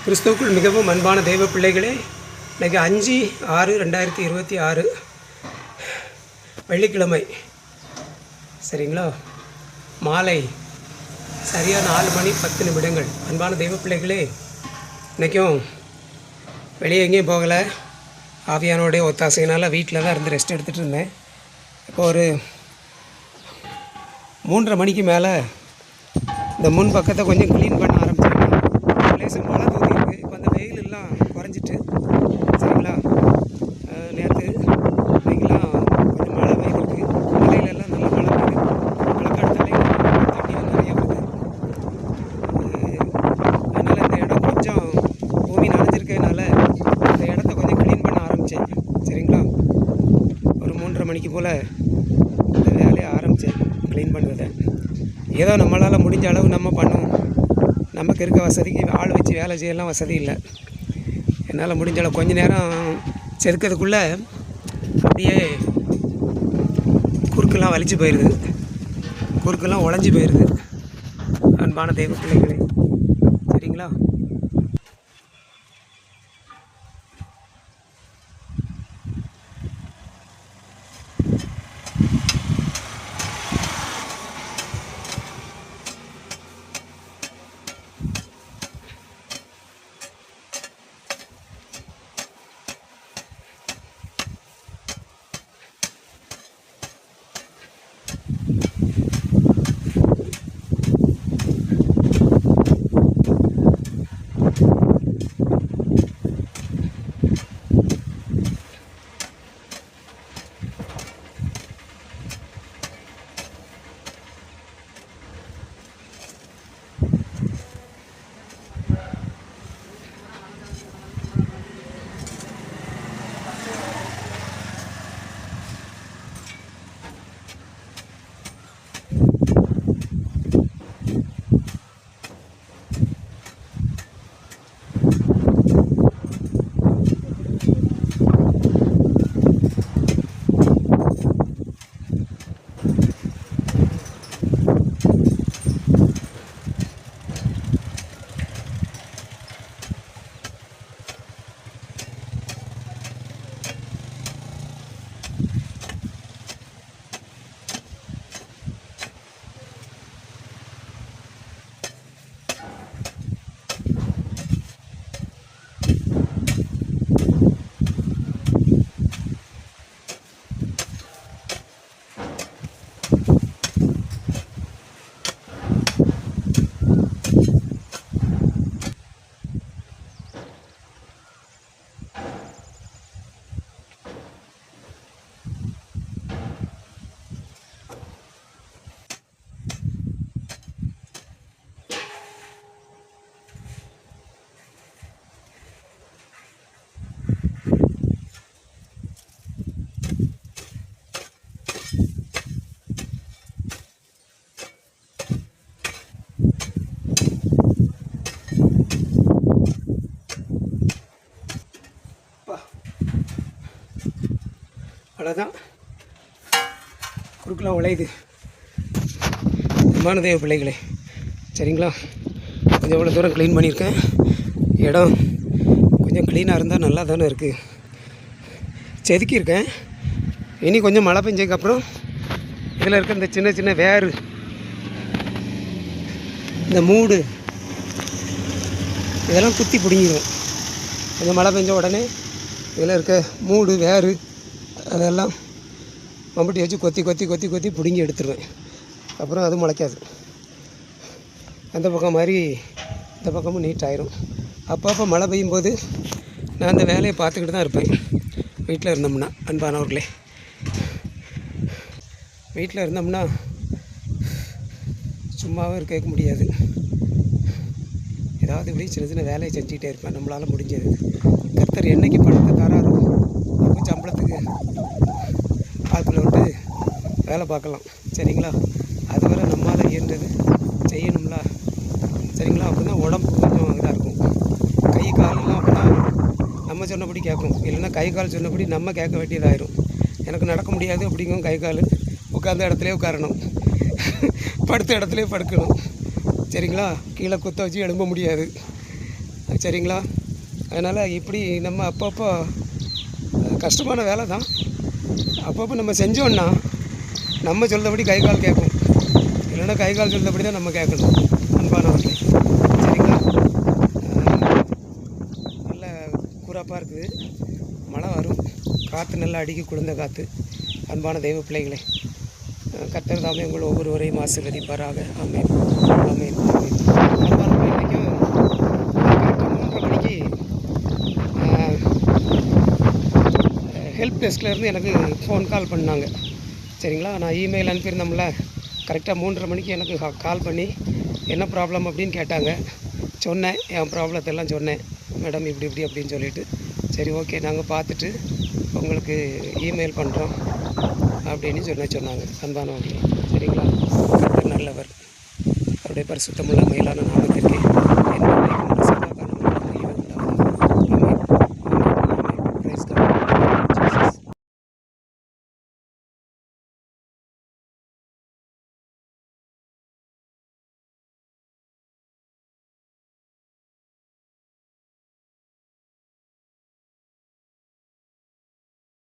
கிறிஸ்துவுக்குள் மிகவும் அன்பான தெய்வ பிள்ளைகளே, இன்றைக்கி 5/6/2026 வெள்ளிக்கிழமை, சரிங்களா? மாலை சரியாக 4:10. அன்பான தெய்வ பிள்ளைகளே, இன்றைக்கும் வெளியே எங்கேயும் போகலை. ஆவியானோடைய ஒத்தாசையினால் வீட்டில் தான் இருந்து ரெஸ்ட் எடுத்துகிட்டு இருந்தேன். இப்போ ஒரு 3:30 மணிக்கு மேலே இந்த முன் பக்கத்தை கொஞ்சம் க்ளீன் பண்ண ஆரம்பிச்சிருக்கேன். லேசாக மழை தூங்கிருக்கு. இப்போ அந்த வெயில் எல்லாம் குறைஞ்சிட்டு, சரிங்களா? நேற்று இன்றைக்கெலாம் கொஞ்சம் மழை பெய்யுது. மலையிலெல்லாம் நல்ல மழை பெய்யுது. மழைக்காலத்தாலே தண்ணி நிறைய வருது. அதனால் இந்த இடம் கொஞ்சம் பூமி நனைஞ்சிருக்கனால இந்த இடத்த கொஞ்சம் க்ளீன் பண்ண ஆரம்பித்தேன், சரிங்களா? ஒரு 3:30 மணிக்கு போல் இந்த வேலையை ஆரம்பித்தேன், க்ளீன் பண்ணுறதை. ஏதோ நம்மளால் முடிஞ்ச அளவு நம்ம பண்ணுவோம். நமக்கு இருக்க வசதிக்கு ஆள் வச்சு வேலை செய்யலாம் வசதி இல்லை. என்னால் முடிஞ்ச அளவு கொஞ்சம் நேரம் செதுக்கிறதுக்குள்ளே அப்படியே குறுக்கெல்லாம் வலிச்சு போயிடுது, குறுக்கெல்லாம் உடஞ்சி போயிடுது. அன்பான தெய்வ பிள்ளைகளே, சரிங்களா? அவ்வளோதான், குறுக்கெலாம் உழையுது. அன்பான தெய்வ பிள்ளைகளே, சரிங்களா? கொஞ்சம் எவ்வளோ தூரம் க்ளீன் பண்ணியிருக்கேன். இடம் கொஞ்சம் க்ளீனாக இருந்தால் நல்லா தானே இருக்குது. செதுக்கியிருக்கேன். இனி கொஞ்சம் மழை பெஞ்சதுக்கப்புறம் இதில் இருக்க இந்த சின்ன சின்ன வேறு, இந்த மூடு, இதெல்லாம் குத்தி பிடிங்கிடும். கொஞ்சம் மழை பெஞ்ச உடனே இதில் இருக்க மூடு வேறு அதெல்லாம் மம்பட்டி வச்சு கொத்தி கொத்தி கொத்தி கொத்தி பிடுங்கி எடுத்துருவேன். அப்புறம் அது முளைக்காது. அந்த பக்கம் மாதிரி இந்த பக்கமும் நீட் ஆயிரும். அப்பப்போ மழை பெய்யும்போது நான் அந்த வேலையை பார்த்துக்கிட்டு தான் இருப்பேன். வீட்டில் இருந்தோம்னா, அன்பானவர்களே, வீட்டில் இருந்தோம்னா சும்மாவும் இருக்க முடியாது. ஏதாவது இப்படி சின்ன சின்ன வேலையை செஞ்சுக்கிட்டே இருப்பேன், நம்மளால் முடிஞ்சது. கர்த்தர் என்னைக்கு பணத்தை தராரோ அப்போ சம்பளத்துக்கு ஆட்களை விட்டு வேலை பார்க்கலாம், சரிங்களா? அதுவரை நம்மளால் இயன்றது செய்யணும்ல, சரிங்களா? அப்போ தான் உடம்பு கொஞ்சம் இதாக இருக்கும். கை காலெல்லாம் அப்போ தான் நம்ம சொன்னபடி கேட்கும். இல்லைன்னா கை கால் சொன்னபடி நம்ம கேட்க வேண்டியதாயிரும். எனக்கு நடக்க முடியாது அப்படிங்கும். கை கால் உட்காந்த இடத்துலையே உட்காரணும், படுத்த இடத்துலையே படுக்கணும், சரிங்களா? கீழே குத்த வச்சு எழும்ப முடியாது. சரிங்களா? அதனால் இப்படி நம்ம அப்பப்போ கஷ்டமான வேலை தான். அப்பப்போ நம்ம செஞ்சோன்னா நம்ம சொல்கிறபடி கை கால் கேட்கும். இல்லைன்னா கை கால் சொல்கிறபடி தான் நம்ம கேட்கணும் அன்பானவர்களே. சரிங்களா? நல்ல கூராப்பாக இருக்குது. மழை வரும். காற்று நல்லா அடிக்கி குளிர்ந்த காற்று. அன்பான தெய்வ பிள்ளைகளே, கர்த்தர் தாமே உங்கள் ஒவ்வொருவரையும் ஆசீர்வதிப்பாராக. ஆமென், ஆமென், ஆமென். அன்பானவர்களே, இன்றைக்கும் கரெக்டாக 3:30 மணிக்கு ஹெல்ப் டெஸ்க்லேருந்து எனக்கு ஃபோன் கால் பண்ணாங்க. சரிங்களா? நான் இமெயில் அனுப்பியிருந்தோம்ல, கரெக்டாக 3:30 மணிக்கு எனக்கு கால் பண்ணி என்ன ப்ராப்ளம் அப்படின்னு கேட்டாங்க. சொன்னேன், என் ப்ராப்ளத்தெல்லாம் சொன்னேன். மேடம் இப்படி இப்படி அப்படின்னு சொல்லிவிட்டு, சரி ஓகே நாங்கள் பார்த்துட்டு உங்களுக்கு இமெயில் பண்ணுறோம் அப்படின்னு சொன்னாங்க. அன்பானவர்களே, சரிங்களா? கர்த்தர் நல்லவர். அவருடைய பரிசுத்தமுள்ள மேலான நாமத்திற்கு